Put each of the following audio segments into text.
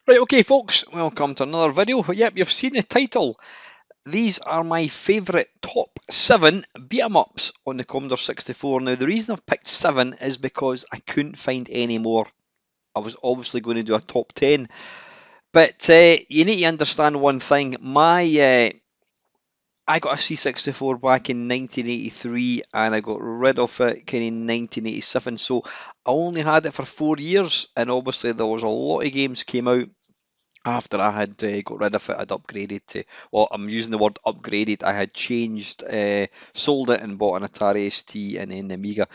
Right, okay folks, welcome to another video. Yep, you've seen the title. These are my favourite top 7 beat 'em ups on the Commodore 64. Now the reason I've picked 7 is because I couldn't find any more. I was obviously going to do a top 10. But you need to understand one thing. I got a C64 back in 1983 and I got rid of it kind of in 1987. So I only had it for 4 years, and obviously there was a lot of games came out after I had got rid of it. I'd upgraded to, well, I'm using the word upgraded. I had changed, sold it and bought an Atari ST and then the Amiga.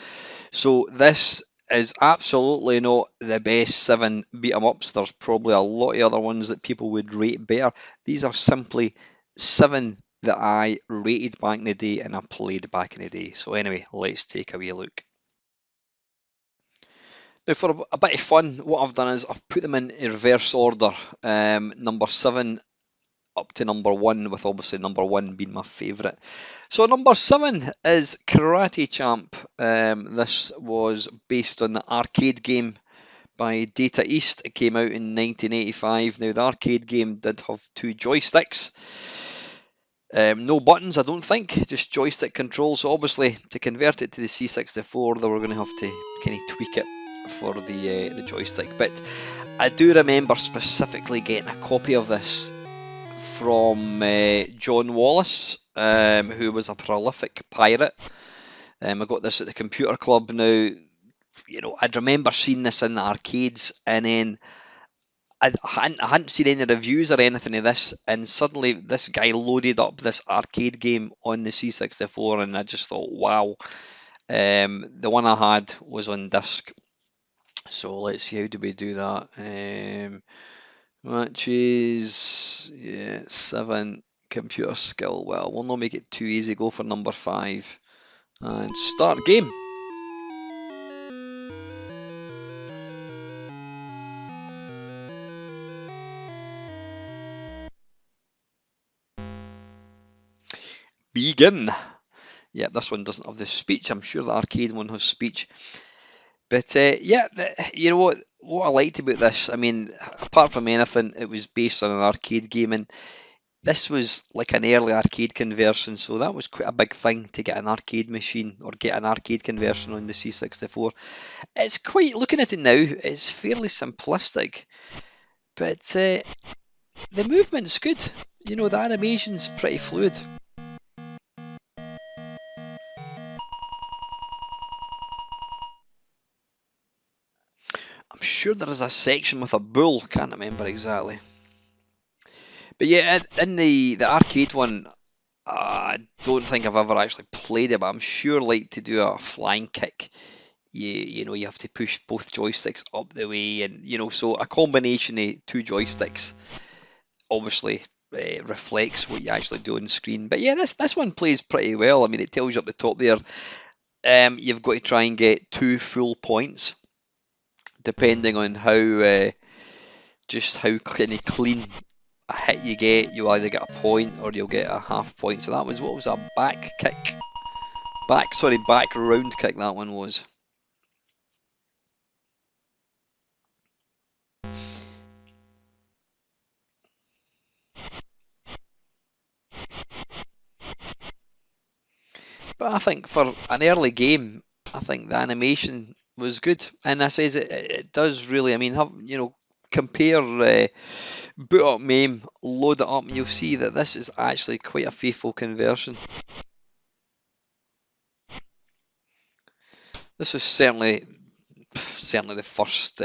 So this is absolutely not the best 7 beat 'em ups. There's probably a lot of other ones that people would rate better. These are simply 7 that I rated back in the day and I played back in the day. So anyway, let's take a wee look. Now, for a bit of fun, what I've done is I've put them in reverse order, number 7 up to number 1, with obviously number 1 being my favourite. So number 7 is Karate Champ. This was based on the arcade game by Data East. It came out in 1985. Now the arcade game did have 2 joysticks. No buttons, I don't think, just joystick controls. So obviously, to convert it to the C64, they were going to have to kind of tweak it for the joystick. But I do remember specifically getting a copy of this from John Wallace, who was a prolific pirate. I got this at the computer club. Now, I'd remember seeing this in the arcades, and then I hadn't seen any reviews or anything of this, and suddenly this guy loaded up this arcade game on the C64, and I just thought, wow. The one I had was on disc. So let's see, how do we do that? Matches, yeah, 7, computer skill. Well, we'll not make it too easy. Go for number 5 and start game. Begin. Yeah, this one doesn't have the speech. I'm sure the arcade one has speech. But yeah, you know what I liked about this? I mean, apart from anything, it was based on an arcade game, and this was like an early arcade conversion, so that was quite a big thing to get an arcade machine or get an arcade conversion on the C64. It's quite, looking at it now, it's fairly simplistic, but the movement's good. The animation's pretty fluid. I'm sure there is a section with a bull, can't remember exactly. But yeah, in the arcade one, I don't think I've ever actually played it, but I'm sure like to do a flying kick, you have to push both joysticks up the way, and so a combination of 2 joysticks obviously reflects what you actually do on screen. But yeah, this one plays pretty well. I mean, it tells you up the top there, you've got to try and get 2 full points, depending on how just how kind of clean a hit you get. You'll either get a point or you'll get a half point. So that was, what was a back kick? Back round kick that one was. But I think for an early game, I think the animation was good, and I says it does really. I mean, compare boot up MAME, load it up, and you'll see that this is actually quite a faithful conversion. This was certainly the first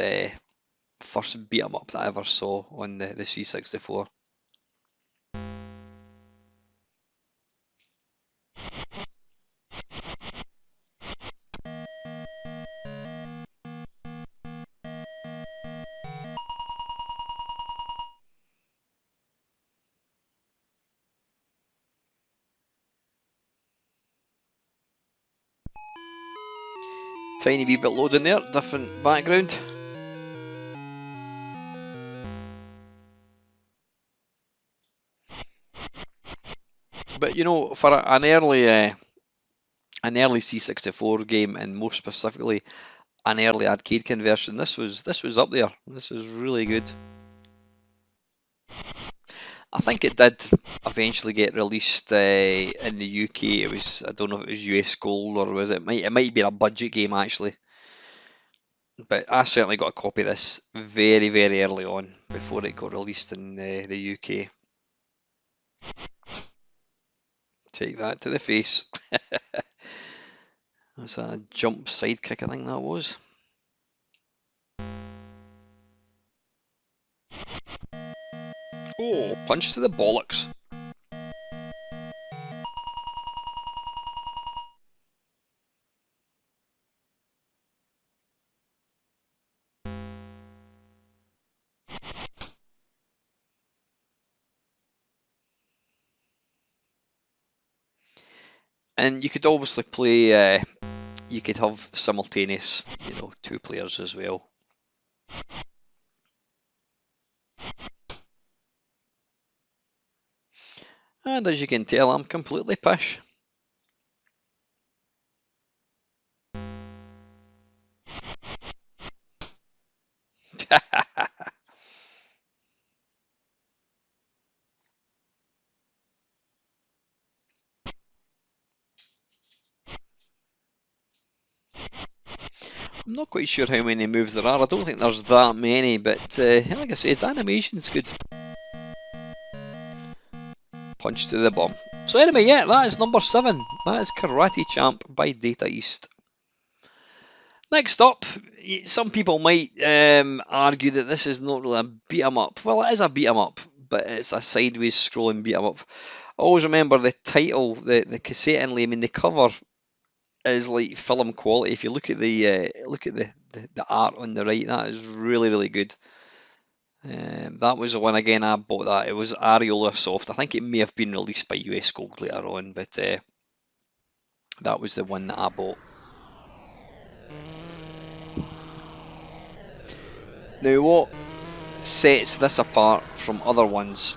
beat 'em up that I ever saw on the C64. Tiny wee bit loading there, different background. But for an early C64 game, and more specifically an early arcade conversion, this was up there. This was really good. I think it did eventually get released in the UK. It was, I don't know if it was US Gold or was it might have been a budget game actually. But I certainly got a copy of this very, very early on before it got released in the UK. Take that to the face. That's a jump sidekick, I think that was. Oh, punch to the bollocks. And you could obviously play, you could have simultaneous, two players as well. And as you can tell, I'm completely pish. I'm not quite sure how many moves there are. I don't think there's that many, but like I say, its animation's good. Punch to the bum. So anyway, yeah, that is number 7. That is Karate Champ by Data East. Next up, some people might argue that this is not really a beat 'em up. Well, it is a beat 'em up, but it's a sideways scrolling beat 'em up. I always remember the title, the cassette inlay. I mean, the cover is like film quality. If you look at the art on the right, that is really, really good. That was the one again. I bought that. It was Areola Soft. I think it may have been released by US Gold later on, but that was the one that I bought. Now, what sets this apart from other ones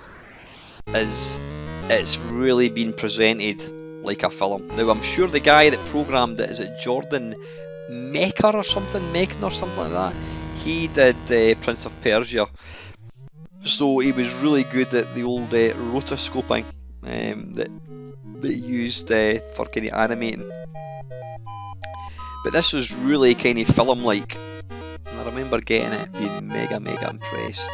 is it's really been presented like a film. Now, I'm sure the guy that programmed it, is it Jordan Mechner or something like that? He did Prince of Persia, so he was really good at the old rotoscoping that he used for kind of animating. But this was really kind of film-like. I remember getting it, being mega impressed.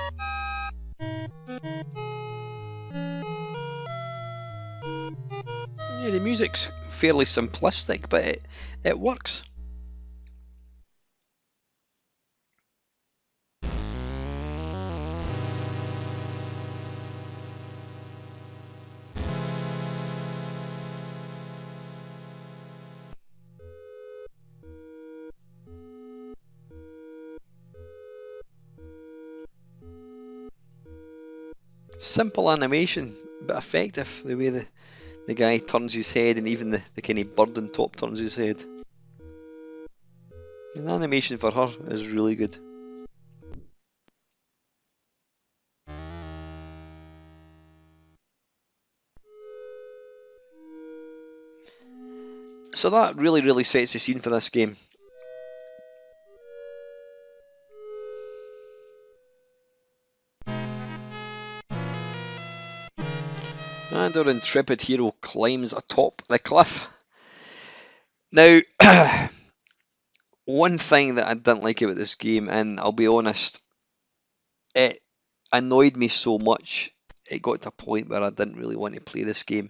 Yeah, the music's fairly simplistic, but it works. Simple animation, but effective, the way the guy turns his head, and even the kind of bird on top turns his head. The animation for her is really good. So that really sets the scene for this game. And our intrepid hero climbs atop the cliff. Now, one thing that I didn't like about this game, and I'll be honest, it annoyed me so much, it got to a point where I didn't really want to play this game.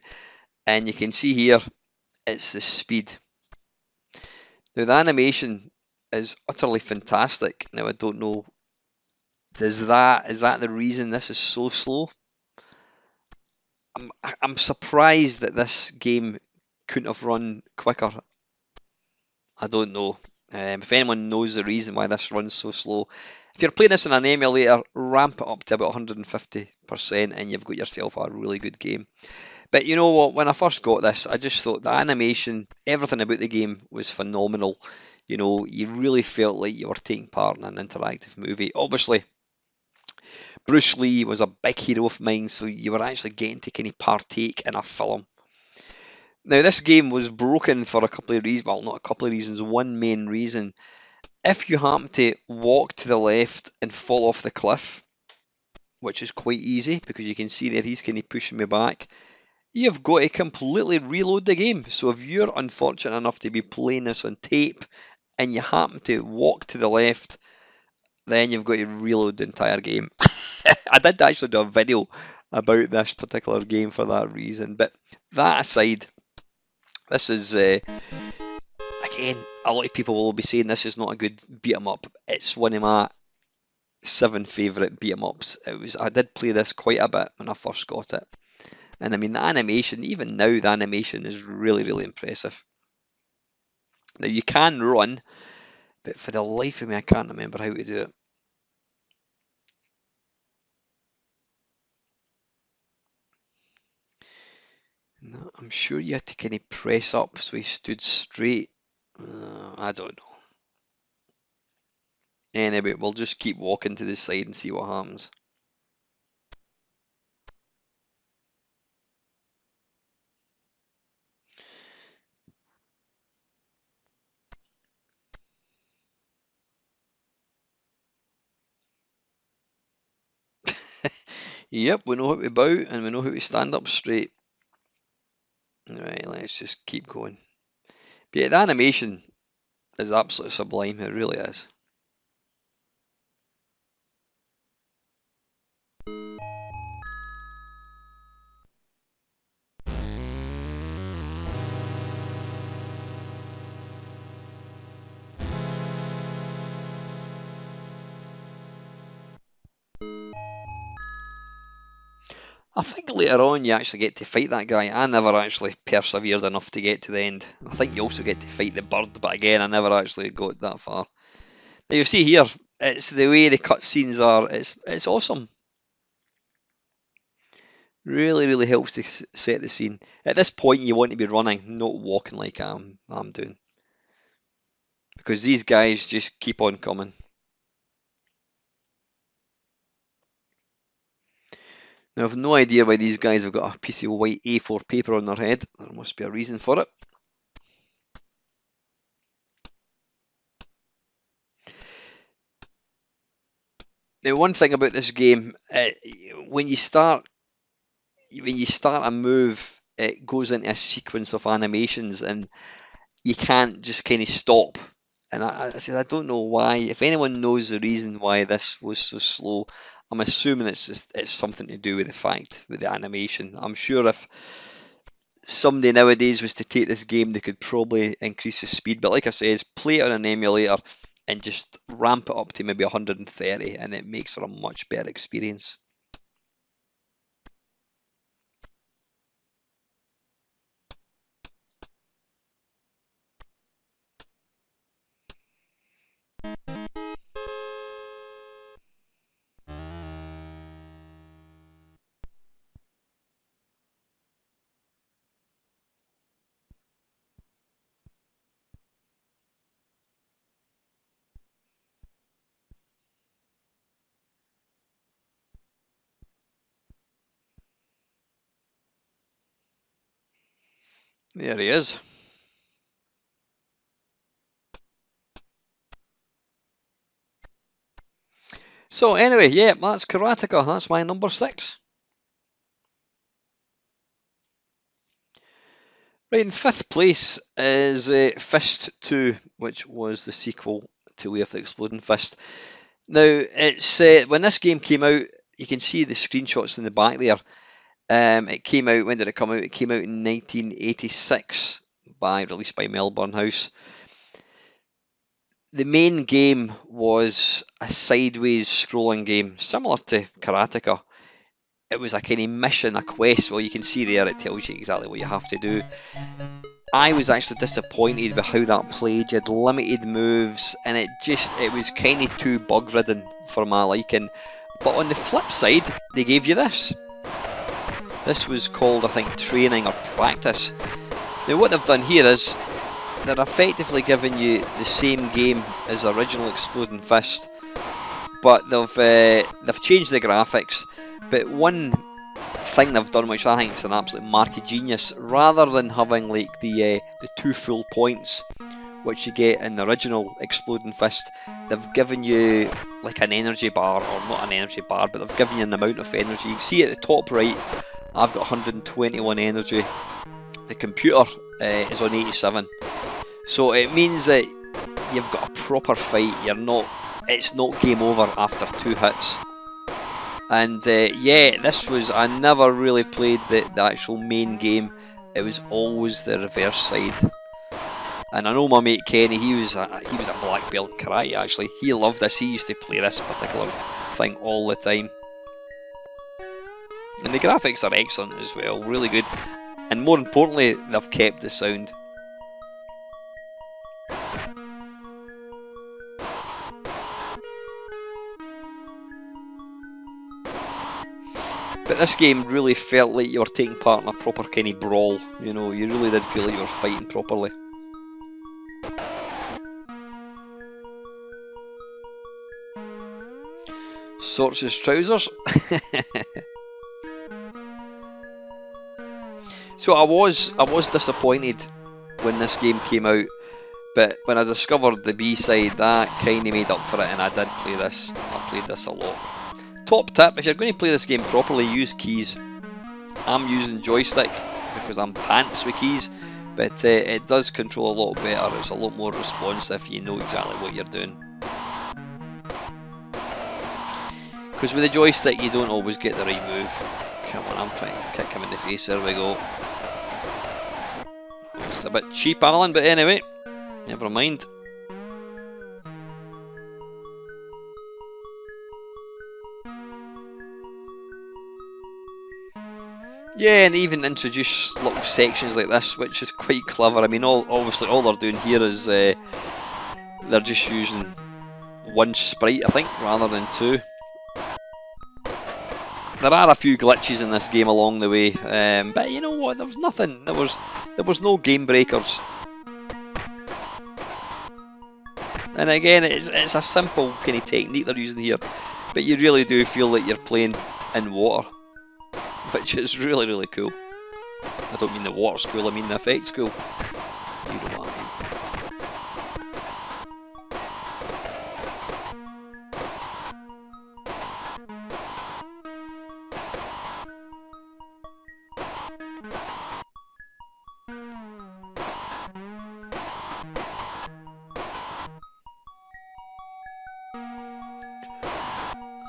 And you can see here, it's the speed. Now, the animation is utterly fantastic. Now, I don't know, is that the reason this is so slow? I'm surprised that this game couldn't have run quicker. I don't know. If anyone knows the reason why this runs so slow, if you're playing this in an emulator, ramp it up to about 150% and you've got yourself a really good game. But you know what, when I first got this, I just thought the animation, everything about the game was phenomenal. You know, you really felt like you were taking part in an interactive movie. Obviously, Bruce Lee was a big hero of mine, so you were actually getting to kind of partake in a film. Now, this game was broken for a couple of reasons. Well, not a couple of reasons. One main reason. If you happen to walk to the left and fall off the cliff, which is quite easy because you can see there he's kind of pushing me back. You've got to completely reload the game. So if you're unfortunate enough to be playing this on tape and you happen to walk to the left, then you've got to reload the entire game. I did actually do a video about this particular game for that reason. But that aside, this is, again, a lot of people will be saying this is not a good beat 'em up. It's one of my 7 favourite beat 'em ups. I did play this quite a bit when I first got it. And I mean, the animation, even now, the animation is really, really impressive. Now, you can run, but for the life of me, I can't remember how to do it. No, I'm sure you had to kind of press up so he stood straight. I don't know. Anyway, we'll just keep walking to the side and see what happens. Yep, we know how to bow and we know how to stand up straight. Right, let's just keep going. But yeah, the animation is absolutely sublime, it really is. I think later on you actually get to fight that guy. I never actually persevered enough to get to the end. I think you also get to fight the bird, but again, I never actually got that far. Now you see here, it's the way the cutscenes are. It's awesome. Really, really helps to set the scene. At this point, you want to be running, not walking like I'm doing, because these guys just keep on coming. Now, I've no idea why these guys have got a piece of white A4 paper on their head. There must be a reason for it. Now, one thing about this game, when you start a move, it goes into a sequence of animations, and you can't just kind of stop. And I said, I don't know why. If anyone knows the reason why this was so slow, I'm assuming it's something to do with the animation. I'm sure if somebody nowadays was to take this game, they could probably increase the speed. But like I says, play it on an emulator and just ramp it up to maybe 130, and it makes for a much better experience. There he is. So anyway, yeah, that's Karateka. That's my number 6. Right, in 5th place is Fist 2, which was the sequel to Way of the Exploding Fist. Now, it's when this game came out, you can see the screenshots in the back there. It came out, when did it come out? It came out in 1986, released by Melbourne House. The main game was a sideways scrolling game, similar to Karateka. It was a kind of mission, a quest. Well, you can see there, it tells you exactly what you have to do. I was actually disappointed with how that played. You had limited moves, and it was kind of too bug-ridden for my liking. But on the flip side, they gave you this. This was called, I think, training or practice. Now, what they've done here is they're effectively giving you the same game as the original Exploding Fist, but they've changed the graphics. But one thing they've done, which I think is an absolute mark of genius, rather than having like the 2 full points, which you get in the original Exploding Fist. They've given you like an energy bar, or not an energy bar, but they've given you an amount of energy. You can see at the top right, I've got 121 energy. The computer is on 87. So it means that you've got a proper fight. It's not game over after 2 hits. And yeah, I never really played the actual main game. It was always the reverse side. And I know my mate Kenny, he was a black belt in karate actually. He loved this, he used to play this particular thing all the time. And the graphics are excellent as well, really good. And more importantly, they've kept the sound. But this game really felt like you were taking part in a proper kind of brawl, you know, you really did feel like you were fighting properly. Sorts his trousers. So I was disappointed when this game came out, but when I discovered the B-side, that kind of made up for it, and I did play this. I played this a lot. Top tip, if you're going to play this game properly, use keys. I'm using joystick because I'm pants with keys, but it does control a lot better. It's a lot more responsive, you know exactly what you're doing. Because with the joystick you don't always get the right move. Come on, I'm trying to kick him in the face, there we go. It's a bit cheap, Alan, but anyway, never mind. Yeah, and even introduce little sections like this, which is quite clever. I mean, obviously all they're doing here is they're just using one sprite, I think, rather than 2. There are a few glitches in this game along the way, but you know what? There was nothing. There was no game breakers. And again, it's a simple kind of technique they're using here, but you really do feel like you're playing in water, which is really, really cool. I don't mean the water's cool, I mean the effect's cool. You know what I mean.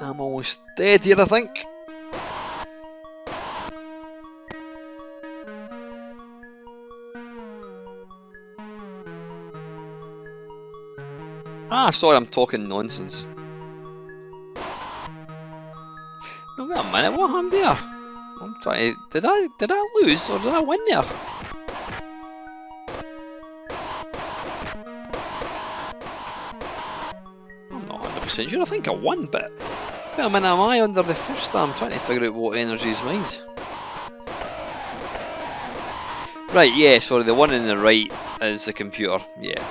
I'm almost dead here, I think. Ah, sorry, I'm talking nonsense. Oh, wait a minute, what happened there? I'm trying to... Did I lose or did I win there? I'm not 100% sure, I think I won, but... Wait a minute, am I under the first? I'm trying to figure out what energy is mine. Right, yeah, sorry, the one on the right is the computer, yeah.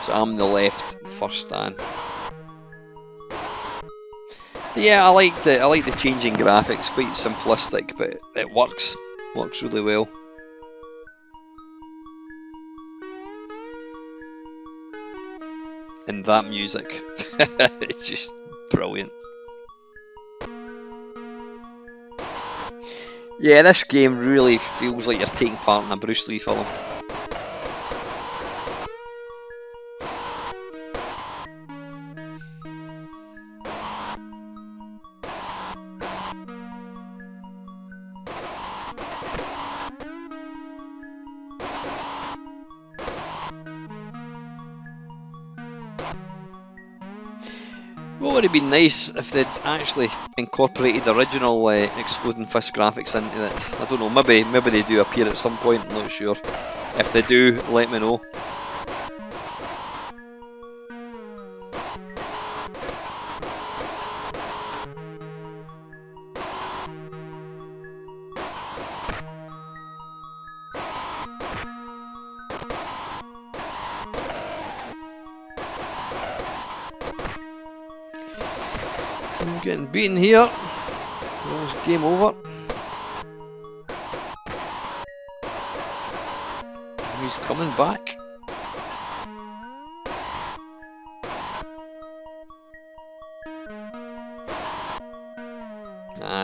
So I'm the left, first stand. Yeah, I like the changing graphics, quite simplistic, but it works really well. And that music, it's just brilliant. Yeah, this game really feels like you're taking part in a Bruce Lee film. What would have been nice if they'd actually incorporated the original Exploding Fist graphics into this. I don't know, maybe they do appear at some point, I'm not sure. If they do, let me know. I'm getting beaten here. Almost game over. He's coming back.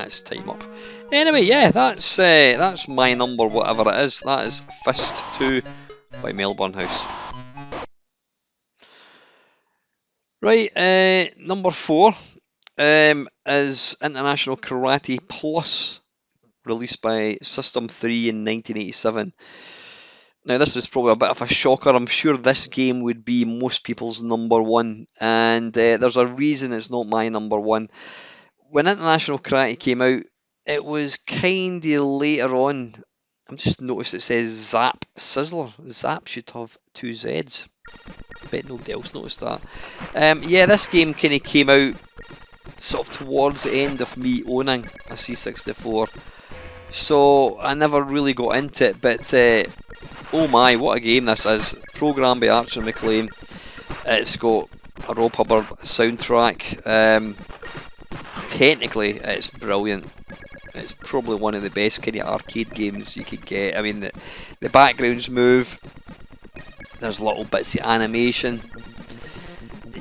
It's time up. Anyway, yeah, that's my number, whatever it is. That is Fist 2 by Melbourne House. Right, number 4 is International Karate Plus, released by System 3 in 1987. Now, this is probably a bit of a shocker. I'm sure this game would be most people's number 1, and there's a reason it's not my number 1. When International Karate came out, it was kind of later on. I'm just noticed it says Zap Sizzler. Zap should have 2 Zs. I bet nobody else noticed that. Yeah, this game kind of came out sort of towards the end of me owning a C64. So I never really got into it, but oh my, what a game this is. Programmed by Archer McLean. It's got a Rob Hubbard soundtrack. Technically, it's brilliant. It's probably one of the best kind of arcade games you could get. I mean, the backgrounds move. There's little bits of animation.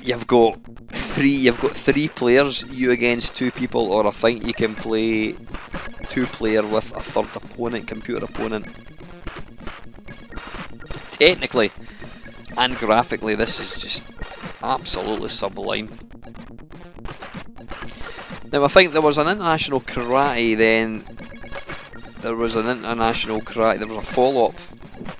You've got three players, you against 2 people, or I think you can play 2-player with a third opponent, computer opponent. Technically and graphically, this is just absolutely sublime. Now, I think there was an International Karate then. There was a follow-up.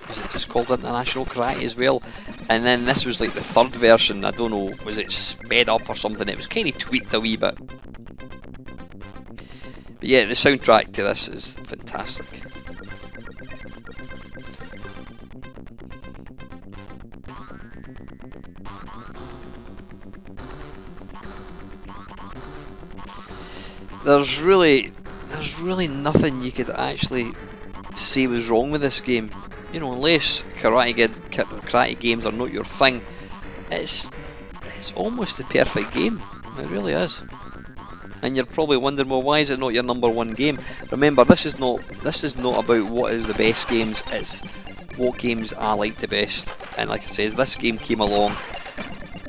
Was it just called International Karate as well? And then this was like the third version. I don't know, was it sped up or something? It was kind of tweaked a wee bit. But yeah, the soundtrack to this is fantastic. There's really nothing you could actually say was wrong with this game. You know, unless karate games are not your thing, it's almost the perfect game. It really is. And you're probably wondering, well, why is it not your number 1 game? Remember, this is not about what is the best games. It's what games I like the best. And like I says, this game came along.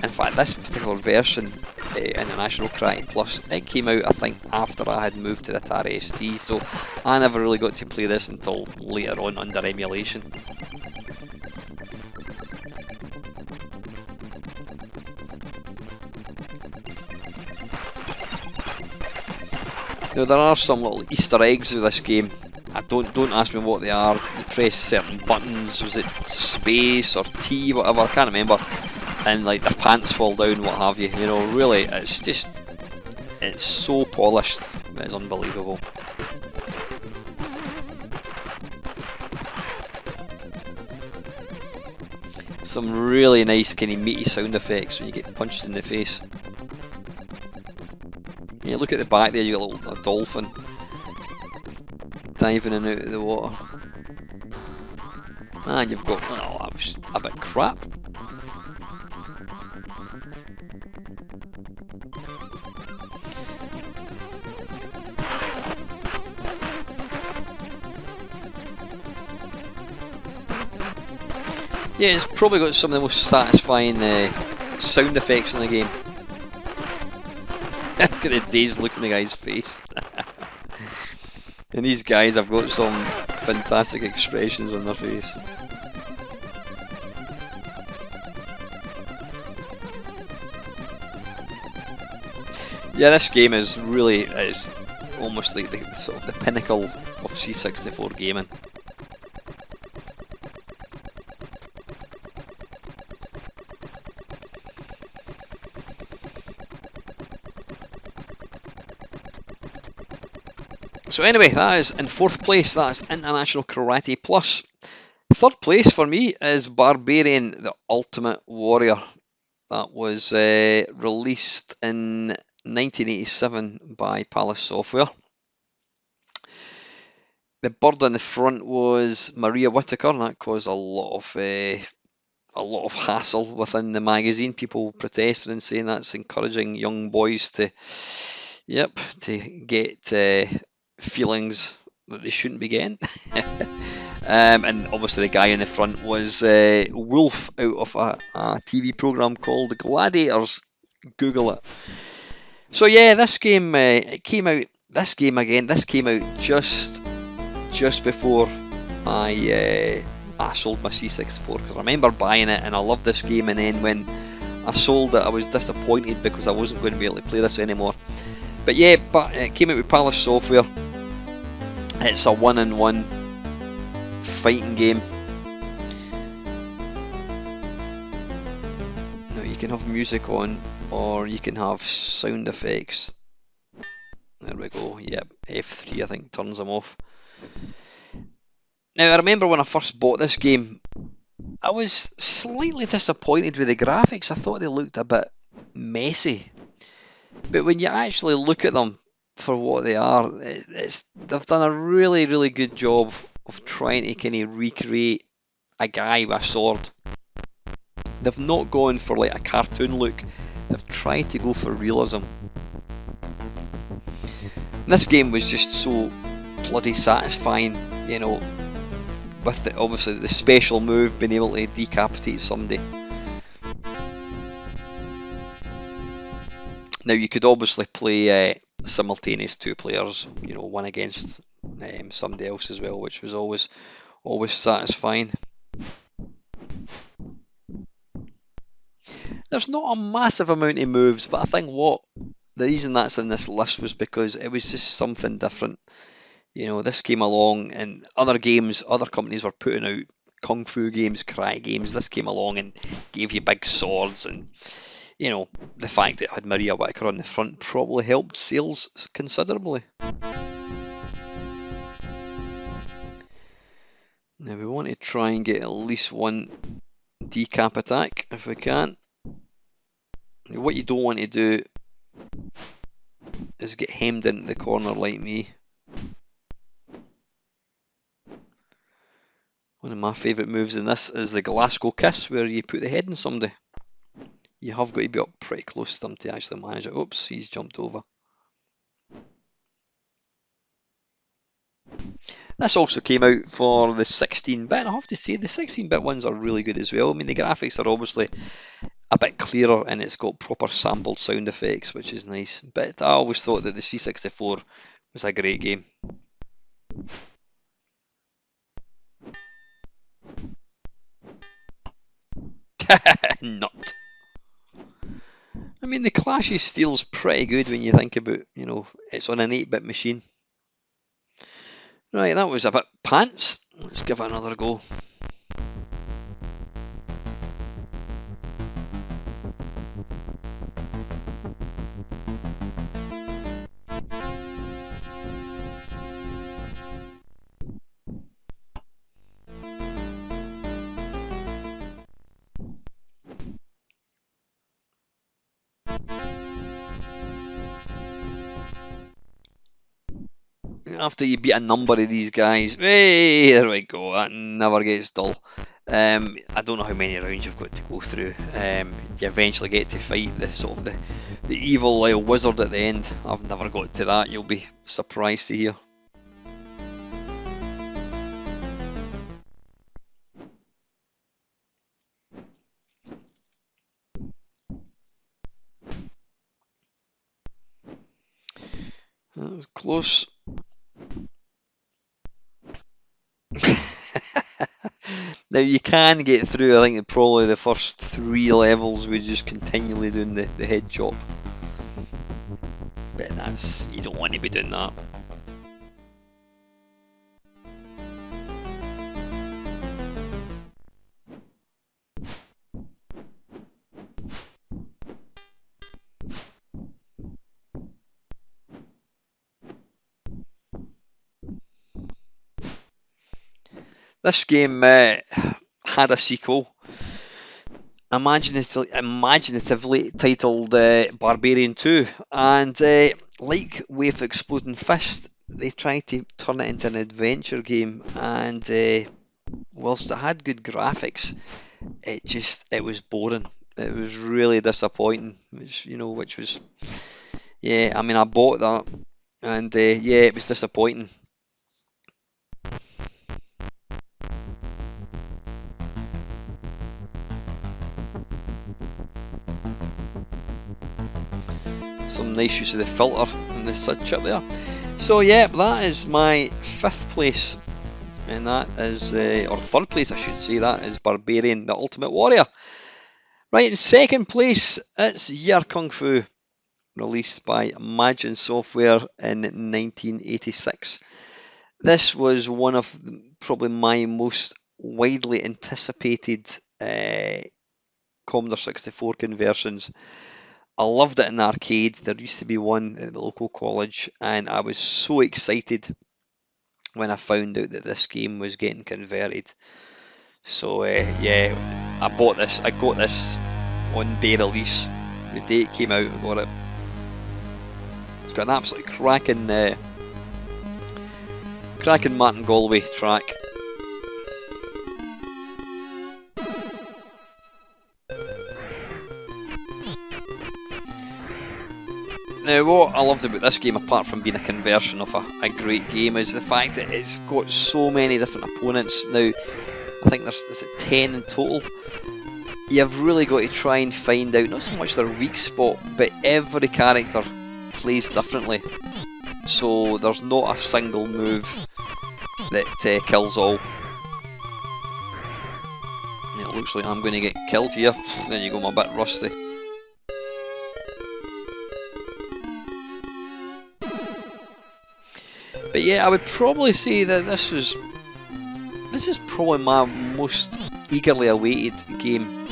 In fact, this particular version, International Karate Plus, it came out I think after I had moved to the Atari ST, so I never really got to play this until later on under emulation. Now, there are some little Easter eggs with this game. Don't ask me what they are. You press certain buttons. Was it space or T, whatever? I can't remember. And like their pants fall down, what have you. You know, really, it's so polished. It's unbelievable. Some really nice kind of meaty sound effects when you get punched in the face. Yeah, look at the back there. You got a dolphin diving in and out of the water. And you've got, oh, that was a bit crap. Yeah, it's probably got some of the most satisfying sound effects in the game. Look at the dazed look in the guy's face. And these guys have got some fantastic expressions on their face. Yeah, this game is almost like the sort of the pinnacle of C64 gaming. So anyway, that is in 4th place. That's International Karate Plus. 3rd place for me is Barbarian, the Ultimate Warrior. That was released in 1987 by Palace Software. The bird on the front was Maria Whittaker, and that caused a lot of hassle within the magazine. People protesting and saying that's encouraging young boys to get feelings that they shouldn't be getting. And obviously the guy in the front was Wolf out of a TV program called Gladiators. Google it. So yeah, this game it came out. This game again. This came out just before I sold my C64, because I remember buying it and I loved this game, and then when I sold it I was disappointed because I wasn't going to be able to play this anymore. But yeah, but it came out with Palace Software. It's a one-on-one fighting game. Now you can have music on, or you can have sound effects. There we go. Yep, F3 I think turns them off. Now I remember when I first bought this game, I was slightly disappointed with the graphics. I thought they looked a bit messy. But when you actually look at them for what they are, they've done a really, really good job of trying to kind of recreate a guy with a sword. They've not gone for like a cartoon look. They've tried to go for realism. And this game was just so bloody satisfying, you know, with obviously the special move, being able to decapitate somebody. Now you could obviously play simultaneous two players, you know, one against somebody else as well, which was always satisfying. There's not a massive amount of moves, but I think the reason that's in this list was because it was just something different. You know, this came along, and other companies were putting out kung fu games, karate games. This came along and gave you big swords, and you know, the fact that it had Maria Whittaker on the front probably helped sales considerably. Now we want to try and get at least one decap attack if we can. Now, what you don't want to do is get hemmed into the corner like me. One of my favourite moves in this is the Glasgow Kiss, where you put the head in somebody. You have got to be up pretty close to them to actually manage it. Oops, he's jumped over. This also came out for the 16-bit. I have to say, the 16-bit ones are really good as well. I mean, the graphics are obviously a bit clearer, and it's got proper sampled sound effects, which is nice. But I always thought that the C64 was a great game. Nut. I mean, the Clash of Steel's pretty good when you think about, you know, it's on an 8-bit machine. Right, that was a bit pants. Let's give it another go. After you beat a number of these guys, hey, there we go, that never gets dull. I don't know how many rounds you've got to go through. You eventually get to fight the evil wizard at the end. I've never got to that, you'll be surprised to hear. That was close. Now you can get through, I think probably the first 3 levels with just continually doing the head chop. But you don't want to be doing that. This game had a sequel, imaginatively titled Barbarian 2, and like Wave Exploding Fist, they tried to turn it into an adventure game, and whilst it had good graphics, it was boring. It was really disappointing, which was, yeah, I mean, I bought that, and yeah, it was disappointing. some nice use of the filter and the side chip there. So yeah, that is my 5th place, and that is, or 3rd place I should say, that is Barbarian, the Ultimate Warrior. Right, in 2nd place, it's Yie Ar Kung-Fu, released by Imagine Software in 1986. This was one of probably my most widely anticipated Commodore 64 conversions. I loved it in the arcade. There used to be one at the local college, and I was so excited when I found out that this game was getting converted. So yeah, I got this on day release. The day it came out, I got it. It's got an absolutely cracking Martin Galway track. Now, what I loved about this game, apart from being a conversion of a great game, is the fact that it's got so many different opponents. Now, I think there's 10 in total. You've really got to try and find out not so much their weak spot, but every character plays differently. So there's not a single move that kills all. It looks like I'm going to get killed here. There you go, I'm a bit rusty. But yeah, I would probably say that this is probably my most eagerly awaited game.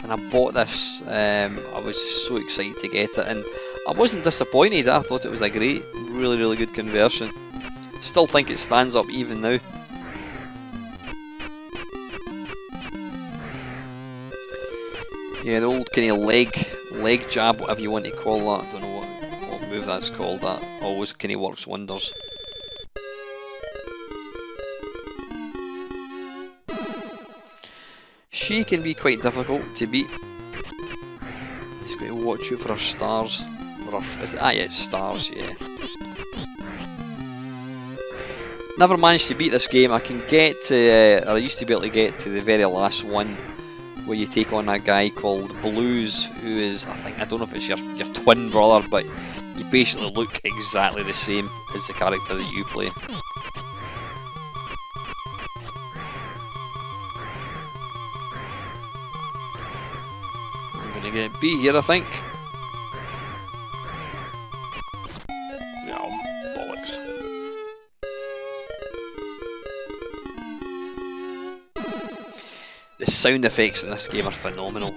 And I bought this, I was so excited to get it, and I wasn't disappointed. I thought it was a great, really good conversion. Still think it stands up even now. Yeah, the old kind of leg jab, whatever you want to call that. I don't know what move that's called. That always kind of works wonders. She can be quite difficult to beat. Just got to watch out for her stars. Yeah, it's stars, yeah. Never managed to beat this game. I can get to, or I used to be able to get to the very last one, where you take on that guy called Blues, who is, I don't know if it's your twin brother, but you basically look exactly the same as the character that you play. I'm gonna get beat here, I think. Oh, bollocks. The sound effects in this game are phenomenal.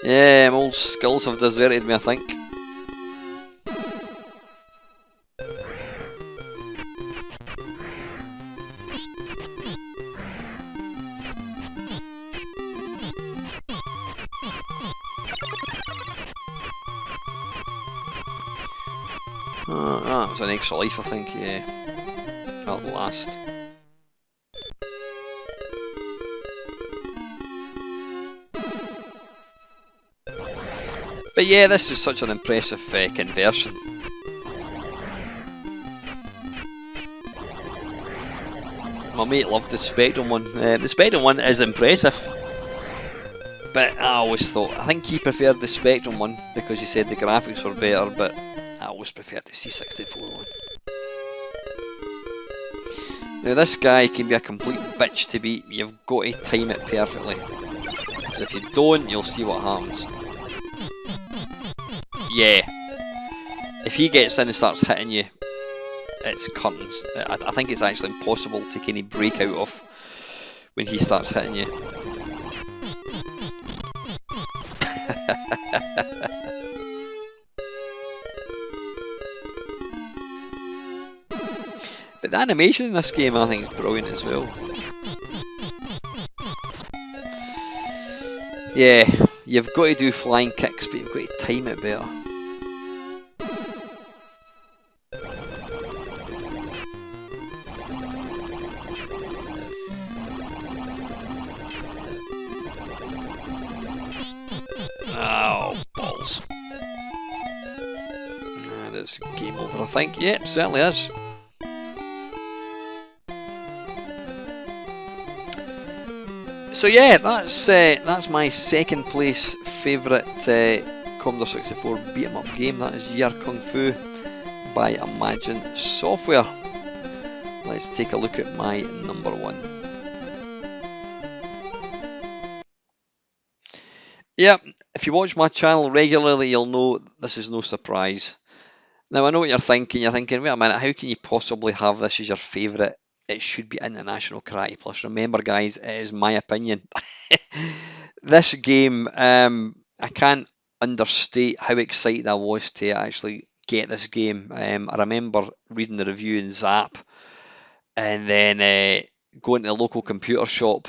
Yeah, my old skills have deserted me, I think. That was an extra life, I think, yeah. At last. But yeah, this is such an impressive conversion. My mate loved the Spectrum one. The Spectrum one is impressive. But I always thought, I think he preferred the Spectrum one because he said the graphics were better, but I always preferred the C64 one. Now this guy can be a complete bitch to beat. You've got to time it perfectly. Because if you don't, you'll see what happens. Yeah. If he gets in and starts hitting you, it's curtains. I think it's actually impossible to kind of break out of when he starts hitting you. But the animation in this game, I think, is brilliant as well. Yeah, you've got to do flying kicks, but you've got to time it better. Oh, balls. That is game over, I think. Yeah, it certainly is. So yeah, that's my second place favourite Commodore 64 beat 'em up game. That is Yie Ar Kung-Fu by Imagine Software. Let's take a look at my number one. Yeah, if you watch my channel regularly, you'll know this is no surprise. Now, I know what you're thinking. You're thinking, wait a minute, how can you possibly have this as your favourite? It should be International Karate Plus. Remember, guys, it is my opinion. This game, I can't understate how excited I was to actually get this game. I remember reading the review in Zap, and then going to the local computer shop,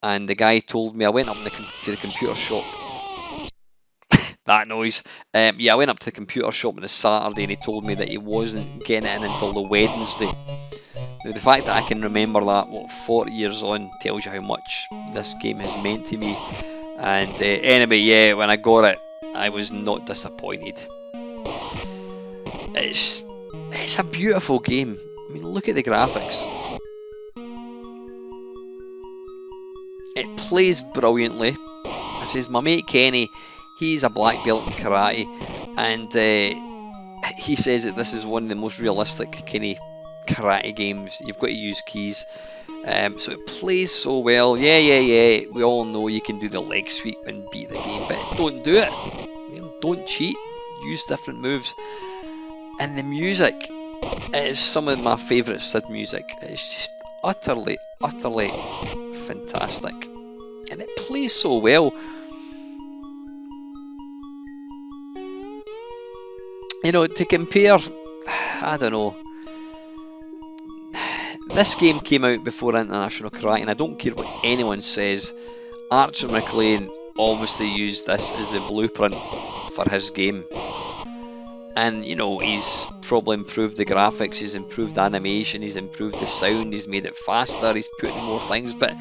and the guy told me, I went up to the computer shop. That noise. Yeah, I went up to the computer shop on a Saturday, and he told me that he wasn't getting it in until the Wednesday. Now, the fact that I can remember that, 40 years on, tells you how much this game has meant to me. And anyway, yeah, when I got it, I was not disappointed. It's a beautiful game. I mean, look at the graphics. It plays brilliantly. I says, my mate Kenny, he's a black belt in karate, and he says that this is one of the most realistic kind of karate games. You've got to use keys, so it plays so well. Yeah. We all know you can do the leg sweep and beat the game, but don't do it. You know, don't cheat. Use different moves. And the music is some of my favourite Sid music. It's just utterly fantastic, and it plays so well. You know, to compare, I don't know. This game came out before International Karate, and I don't care what anyone says. Archer McLean obviously used this as a blueprint for his game. And, you know, he's probably improved the graphics, he's improved the animation, he's improved the sound, he's made it faster, he's put in more things. But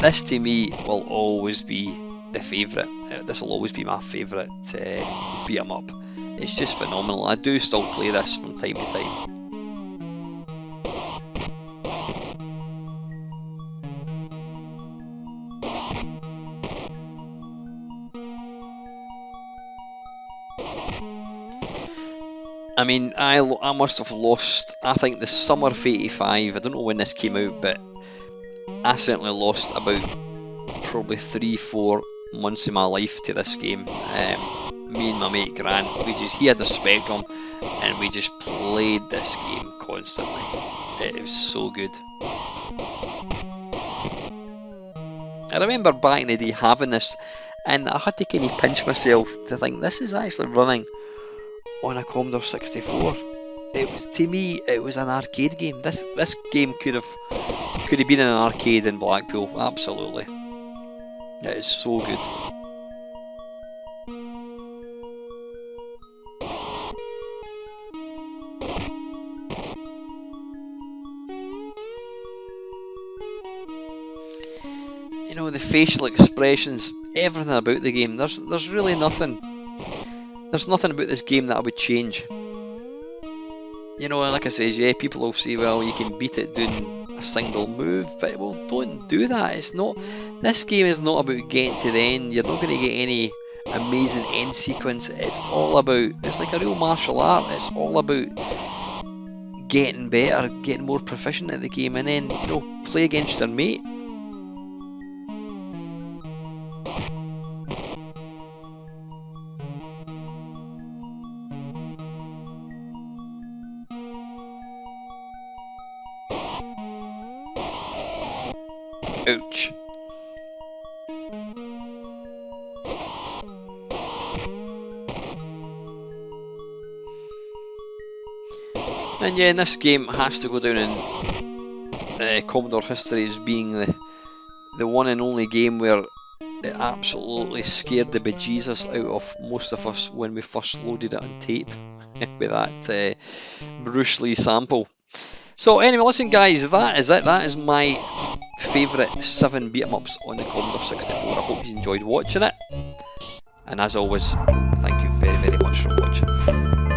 this, to me, will always be the favourite. This will always be my favourite beat 'em up. It's just phenomenal. I do still play this from time to time. I mean, I must have lost, I think, the summer of '85. I don't know when this came out, but I certainly lost about probably 3-4 months of my life to this game. Me and my mate Grant, he had a Spectrum, and we just played this game constantly. It was so good. I remember back in the day having this, and I had to kind of pinch myself to think this is actually running on a Commodore 64. It was, to me, it was an arcade game. This game could have been in an arcade in Blackpool. Absolutely, it is so good. You know, the facial expressions, everything about the game. There's really nothing. There's nothing about this game that I would change. You know, and like I says, yeah, people will say, well, you can beat it doing a single move, but well, don't do that. It's not. This game is not about getting to the end. You're not going to get any amazing end sequence. It's all about. It's like a real martial art. It's all about getting better, getting more proficient at the game, and then, you know, play against your mate. Ouch. And yeah, this game has to go down in Commodore history as being the one and only game where it absolutely scared the bejesus out of most of us when we first loaded it on tape with that Bruce Lee sample. So anyway, listen guys, that is it. That is my favourite 7 beat 'em ups on the Commodore 64. I hope you enjoyed watching it. And as always, thank you very, very much for watching.